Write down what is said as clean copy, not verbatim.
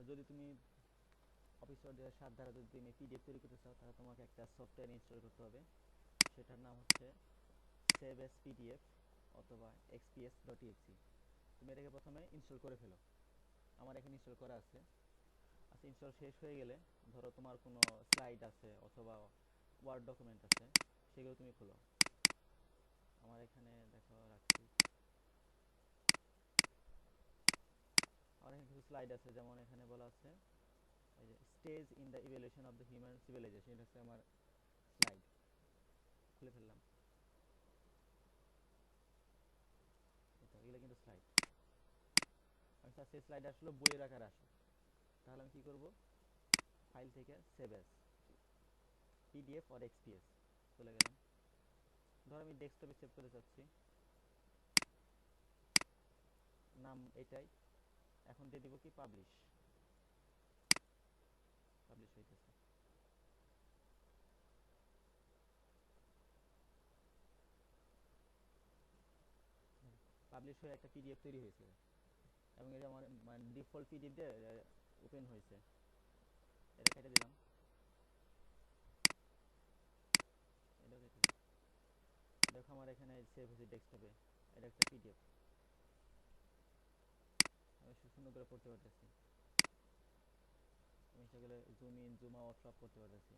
যদি তুমি অফিস ওয়ার্ডের 7 দ্বারা যদি তুমি পিডিএফ তৈরি করতে চাও, তাহলে তোমাকে একটা সফটওয়্যার ইনস্টল করতে হবে। সেটার নাম হচ্ছে সেভ এস পিডিএফ অথবা xps.exe। তুমি এটাকে প্রথমে ইনস্টল করে ফেলো। আমার এখানে ইনস্টল করা আছে। আচ্ছা, ইনস্টল শেষ হয়ে গেলে ধরো তোমার কোনো স্লাইড আছে অথবা ওয়ার্ড ডকুমেন্ট আছে, সেগুলো তুমি খোলো। আমার এখানে দেখো রাখছি। আমার এখানে কিছু স্লাইড আছে, যেমন এখানে বলা আছে এই যে stage in the evaluation of the human civilisation, এটা হচ্ছে আমার স্লাইড। খুলে ফেললাম। এটা এগুলো কিন্তু স্লাইড। আমি চাচ্ছি স্লাইড আসলে বইয়ের আকারে আসে। তাহলে আমি কি করব, ফাইল থেকে save S PDF or XPS চলে গেলাম। ধর আমি ডেস্কটপে সেভ করতে চাচ্ছি, নাম এটাই। এখন দিয়ে দিব কি পাবলিশ। পাবলিশ হইতেছে। পাবলিশ হয়ে একটা পিডিএফ তৈরি হয়েছে, এবং এটা আমার মানে ডিফল্ট পিডিএফ দিয়ে ওপেন হয়েছে। এটা কেটে দিলাম। এটাও কেটে দিলাম। দেখো আমার এখানে সেভ হয়েছে ডেস্কটপে। এটা একটা পিডিএফ। আমি সুন্দর করে পড়তে পারতেছি। আমি সেগুলো জুম ইন জুম আউট সব করতে পারতেছি।